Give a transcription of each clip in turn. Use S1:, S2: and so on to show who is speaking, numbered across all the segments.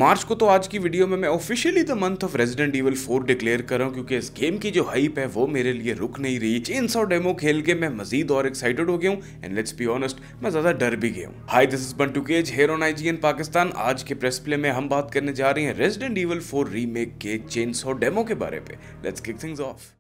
S1: मार्च को तो आज की वीडियो में मैं officially the month of resident evil 4 declare कर रहा हूं, क्योंकि इस गेम की जो हाइप है वो मेरे लिए रुक नहीं रही। चेनसॉ डेमो खेल के मैं मजीद और एक्साइटेड हो गया हूं एंड लेट्स बी ऑनेस्ट, मैं ज्यादा डर भी गया हूं। Hi, this is Bantu Cage here on IGN Pakistan. आज के प्रेस प्ले में हम बात करने जा रहे हैं रेजिडेंट इविल 4 रीमेक के चेनसॉ डेमो के बारे पे। Let's kick things of.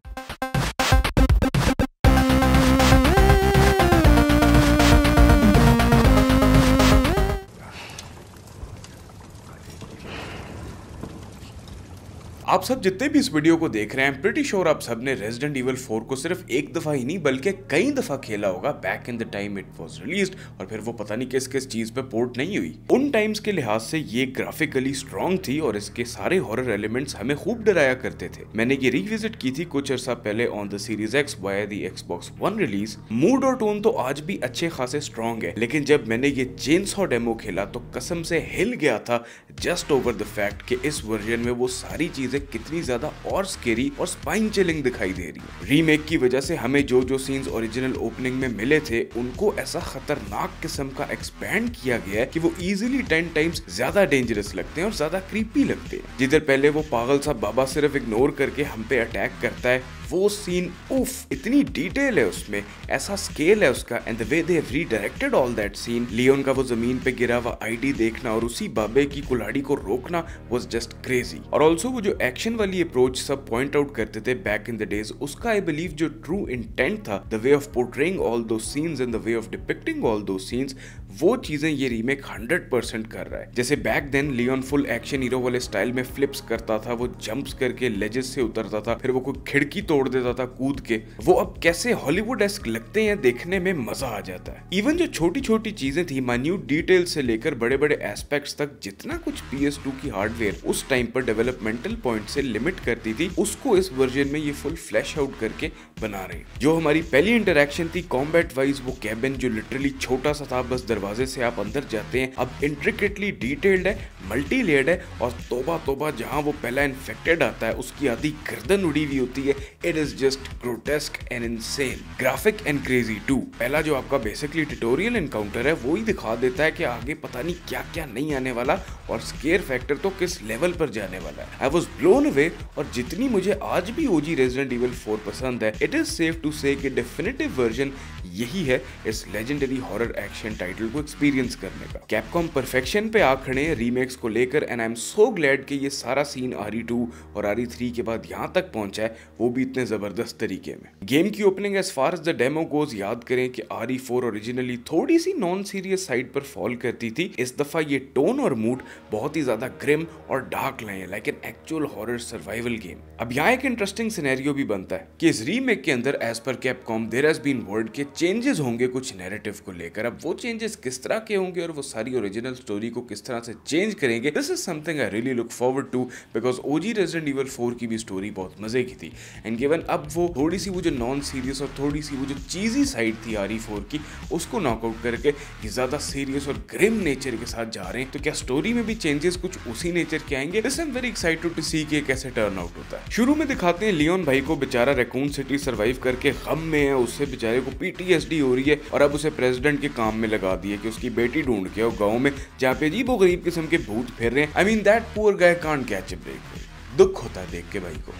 S1: आप सब जितने भी इस वीडियो को देख रहे हैं, प्रीटी श्योर आप सब ने रेजिडेंट इविल 4 को सिर्फ एक दफा ही नहीं बल्कि कई दफा खेला होगा back in the time it was released, और फिर वो पता नहीं किस किस चीज पे पोर्ट नहीं हुई। उन टाइम्स के लिहाज से ये ग्राफिकली स्ट्रॉन्ग थी और इसके सारे हॉरर एलिमेंट्स हमें खूब डराया करते थे। मैंने ये रिविजिट की थी कुछ अर्सा पहले on the series X via the Xbox One release. Mood और टोन तो आज भी अच्छे खासे स्ट्रॉन्ग है, लेकिन जब मैंने ये चेनसॉ डेमो खेला तो कसम से हिल गया था जस्ट ओवर द फैक्ट कि इस वर्जन में वो सारी चीजें कितनी ज्यादा और स्केरी और स्पाइन चिलिंग दिखाई दे रही है। रीमेक की वजह से हमें जो सीन्स ओरिजिनल ओपनिंग में मिले थे उनको ऐसा खतरनाक किस्म का एक्सपैंड किया गया है कि वो इजीली 10 टाइम्स ज्यादा डेंजरस लगते हैं और ज्यादा क्रीपी लगते हैं। जिधर पहले वो पागल सा बाबा सिर्फ इग्नोर करके हम पे अटैक करता है, वो सीन उफ, इतनी डिटेल है उसमें, ऐसा स्केल है उसका, and the way they have redirected all that scene. Leon का वो जमीन पे गिरा हुआ आईडी देखना और उसी बाबे की कुल्हाड़ी को रोकना वाज जस्ट क्रेजी। और ऑल्सो वो जो एक्शन वाली अप्रोच सब पॉइंट आउट करते थे बैक इन द डेज, उसका आई बिलीव जो ट्रू इंटेंट था, the way of portraying all those scenes and the way of depicting all those scenes, वो चीजें ये रीमेक 100% कर रहा है। जैसे back then Leon full action hero वाले स्टाइल में फ्लिप्स करता था, वो जंप्स करके लेजेस से उतरता था, फिर वो कोई खिड़की तोड़ देता था कूद के, वो अब कैसे हॉलीवुड-एस्क लगते हैं, देखने में मजा आ जाता है। इवन जो छोटी छोटी चीजें थी, माइन्यूट डिटेल से लेकर बड़े बड़े एस्पेक्ट्स तक, जितना कुछ PS2 की हार्डवेयर उस टाइम पर डेवलपमेंटल पॉइंट से लिमिट करती थी, उसको इस वर्जन में ये फुल फ्लैश आउट करके बना रहे हैं। जो हमारी पहली इंटरेक्शन थी कॉम्बैट वाइज, वो कैबिन जो लिटरली छोटा सा था, बस दरवाजे से आप अंदर जाते हैं, अब इंट्रिकेटली डिटेल्ड है, मल्टी लेयर्ड है, और तोबा तोबा जहां वो पहला इन्फेक्टेड आता है उसकी आधी गर्दन उड़ी हुई होती है। It is just grotesque and insane, graphic and crazy too. पहला जो आपका बेसिकली ट्यूटोरियल एनकाउंटर है वो ही दिखा देता है कि आगे पता नहीं क्या क्या नहीं आने वाला, और स्केयर फैक्टर तो किस लेवल पर जाने वाला है। आई वाज ब्लोन अवे, और जितनी मुझे आज भी OG रेजिडेंट इविल 4 पसंद है, इट इज सेफ टू से कि डेफिनेटिव वर्जन यही है इस लेजेंडरी हॉरर एक्शन टाइटल को एक्सपीरियंस करने का। कैपकॉम परफेक्शन पे आ खड़े हैं रीमेक्स को लेकर, and I am so glad कि ये सारा सीन RE2 और RE3 के बाद यहाँ तक पहुंचा है, वो भी इतने जबरदस्त तरीके में। गेम की opening as far as the demo goes, याद करें कि RE4 ओरिजिनली थोड़ी सी नॉन सीरियस साइड पर फॉल करती थी। इस दफा ये टोन और मूड बहुत ही ज्यादा ग्रिम और डार्क लाए, like an actual horror survival game. अब यहाँ एक इंटरेस्टिंग सिनेरियो भी बनता है कि इस रीमेक के अंदर as per Capcom there has been word के चेंजेस होंगे कुछ नैरेटिव को लेकर। अब वो चेंजेस किस तरह के होंगे और वो सारी ओरिजिनल स्टोरी को किस तरह से चेंज करेंगे, this is something I really look forward to, because OG resident evil 4 की भी स्टोरी बहुत मजे की थी। एंड गिवन अब वो थोड़ी सी वो जो नॉन सीरियस और थोड़ी सी वो जो चीजी साइड थी RE4 की, उसको नॉकआउट करके ये ज्यादा सीरियस और ग्रिम नेचर के साथ जा रहे हैं, तो क्या स्टोरी में भी चेंजेस कुछ उसी नेचर के आएंगे? This I am very excited to see कि कैसे टर्न आउट होता है। शुरू में दिखाते हैं लियोन भाई को, बेचारा रैकून सिटी सर्वाइव करके गम में है, उससे बेचारे को PTSD हो रही है, और अब उसे प्रेसिडेंट के काम में लगा दिया कि उसकी बेटी ढूंढ के और गाँव में जहाँ पे अजीब गरीब किस्म के भूत फिर रहे हैं। I mean that poor guy can't catch a break. दुख होता है देख के भाई को।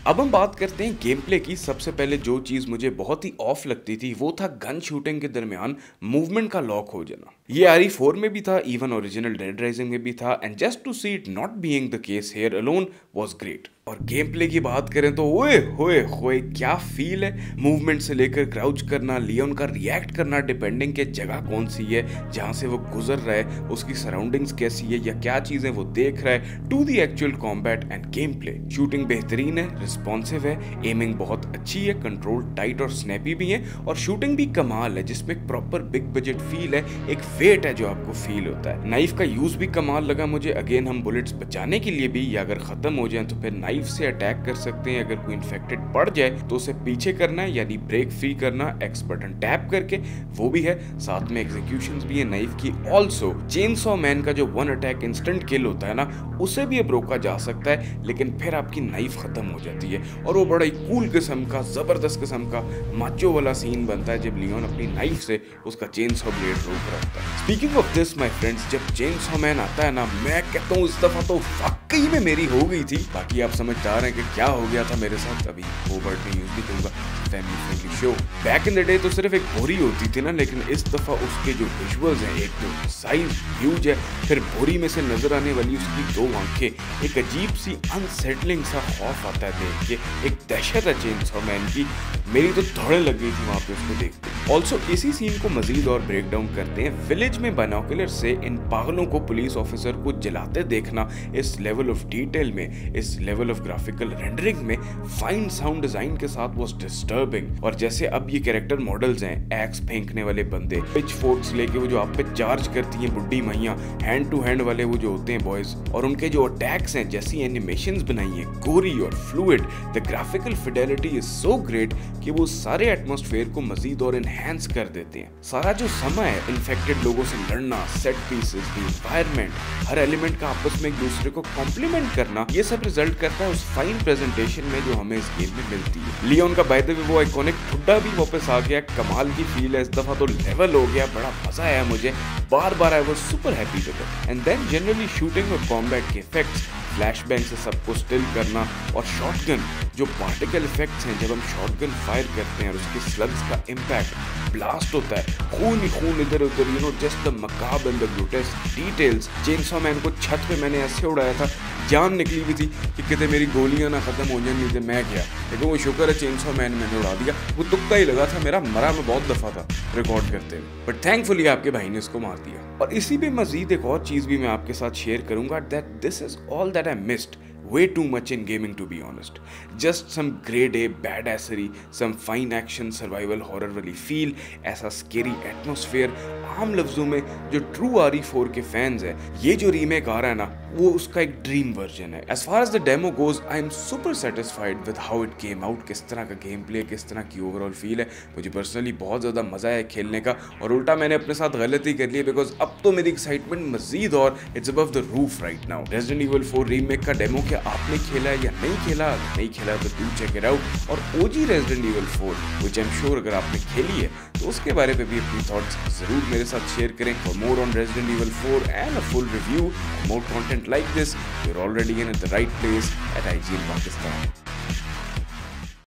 S1: अब हम बात करते हैं गेम प्ले की। सबसे पहले जो चीज मुझे बहुत ही ऑफ लगती थी वो था गन शूटिंग के दरमियान मूवमेंट का लॉक हो जाना। ये RE4 में भी था, इवन ओरिजिनल डेड राइजिंग में भी था, and just to see it not being the case here alone was great. और गेम प्ले की बात करें तो ओए होए होए क्या फील है, मूवमेंट से लेकर क्राउच करना, लियोन का रिएक्ट करना डिपेंडिंग के जगह कौन सी है जहां से वो गुजर रहा है, उसकी सराउंडिंग्स कैसी है या क्या चीजें वो देख रहा है, to the actual combat and game play. Shooting बेहतरीन है, रिस्पॉन्सिव है, एमिंग बहुत अच्छी है, कंट्रोल टाइट और स्नैपी भी है, और शूटिंग भी कमाल है जिसमें एक प्रॉपर बिग बजट फील है, एक वेट है जो आपको फील होता है। नाइफ का यूज भी कमाल लगा मुझे। अगेन हम बुलेट्स बचाने के लिए भी, या अगर खत्म हो जाए तो फिर नाइफ से अटैक कर सकते हैं। अगर कोई इन्फेक्टेड पड़ जाए तो उसे पीछे करना है, यानी ब्रेक फ्री करना एक्स बटन टैप करके, वो भी है। साथ में एग्जीक्यूशंस भी है नाइफ की। ऑल्सो चेनसॉ मैन का जो वन अटैक इंस्टेंट किल होता है ना, उसे भी अब रोका जा सकता है, लेकिन फिर आपकी नाइफ खत्म हो जाती है और वो बड़ा ही कूल किस्म का, जबरदस्त किस्म का माचो वाला सीन बनता है जब लियोन अपनी नाइफ से उसका चेनसॉ ब्लेड रोक रहा होता है। Speaking of this my friends, जब चेनसॉ मैन आता है ना, मैं कहता हूँ इस दफा तो वाकई में मेरी हो गई थी। बाकी आप समझदार हैं कि क्या हो गया था मेरे साथ। अभी वो वर्ड में यूज भी करूंगा, family friendly show. Back in the day तो सिर्फ एक बोरी होती थी ना, लेकिन इस दफा उसके जो विजुअल्स हैं, एक तो साइज ह्यूज है, फिर बोरी में से नजर आने वाली उसकी दो आंखें, एक अजीब सी अनसेटलिंग सा खौफ आता है देख के, एक दहशत है चेनसॉ मैन की। मेरी तो दौड़े लग गई थी वहां पे उसको देखते। ऑल्सो इसी सीन को मजीद और ब्रेक डाउन करते हैं। विलेज में बाइनोकुलर से इन पागलों को पुलिस ऑफिसर को जलाते देखना, इस लेवल ऑफ डिटेल में, इस लेवल ऑफ ग्राफिकल रेंडरिंग में, फाइन साउंड डिजाइन के साथ वाज डिस्टर्बिंग। और जैसे अब ये कैरेक्टर मॉडल्स हैं, एक्स फेंकने वाले बंदे, पिच फोर्क्स लेके वो जो आप पे चार्ज करती हैं बुड्ढी मैया, हैंड टू हैंड वाले वो जो होते हैं बॉयज, और उनके जो अटैक्स हैं, जैसी एनिमेशंस बनाई है, गोरी और fluid, the graphical Fidelity is so great कि वो सारे एटमॉस्फेयर को मजीद और एनहांस कर देते हैं। सारा जो समय है इन्फेक्टेड लोगों से लड़ना, set pieces, the environment, her element का आपस में एक दूसरे को कॉम्प्लीमेंट करना, ये सब रिजल्ट करता है उस फाइन प्रेजेंटेशन में जो हमें इस गेम में मिलती है। लियोन का बाय द वे वो आइकॉनिक ठुड्डा भी वापस आ गया, कमाल की फील है। इस दफा तो लेवल हो गया, बड़ा मजा आया मुझे, बार बार I was super happy with it. And then generally shooting और कॉम्बैट के इफेक्ट्स, फ्लैशबैंग से सबको स्टिल करना, और शॉटगन जो पार्टिकल इफेक्ट्स हैं, जब हम शॉटगन फायर करते हैं और उसके स्लग्स का इम्पैक्ट, ब्लास्ट होता है, खून ही खून इधर उधर, you know, just the macabre and the grotesque details. Chainsaw man को छत पे मैंने ऐसे उड़ाया था, जान निकली भी थी कि कितने मेरी गोलियां ना खत्म हो जाए, नहीं तो मैं गया। लेकिन वो शुक्र है चेनसॉ मैन मैंने उड़ा दिया, वो तुक्का ही लगा था मेरा, मरा मैं बहुत दफा था रिकॉर्ड करते हुए, बट थैंकफुली आपके भाई ने उसको मार दिया। और इसी पे मजीद एक और चीज भी मैं आपके साथ शेयर करूंगा, that this is all that I missed way too much in gaming, to be honest. Just some grade A badassery, some fine action survival horror वाली feel, ऐसा scary atmosphere। आम लफ्जों में जो ट्रू RE4 के fans हैं, ये जो remake आ रहा है ना, वो उसका एक ड्रीम वर्जन है। As far as the demo goes, I am super satisfied with how it came out। किस तरह का गेम प्ले, किस तरह की ओवरऑल फील है, मुझे पर्सनली बहुत ज़्यादा मज़ा आया खेलने का। और उल्टा मैंने अपने साथ गलती कर ली, बिकॉज अब तो मेरी एक्साइटमेंट मजीद और it's above the roof right now. Resident evil 4 remake का डेमो क्या आपने खेला है या नहीं खेला? अगर नहीं खेला तो डू चेक इट आउट। और OG resident evil 4 which I am sure अगर आपने खेली है तो उसके बारे में भी अपनी थॉट्स जरूर मेरे साथ शेयर करें। For more on resident evil 4 and a full review, more content like this, you're already in at the right place at IGN Pakistan.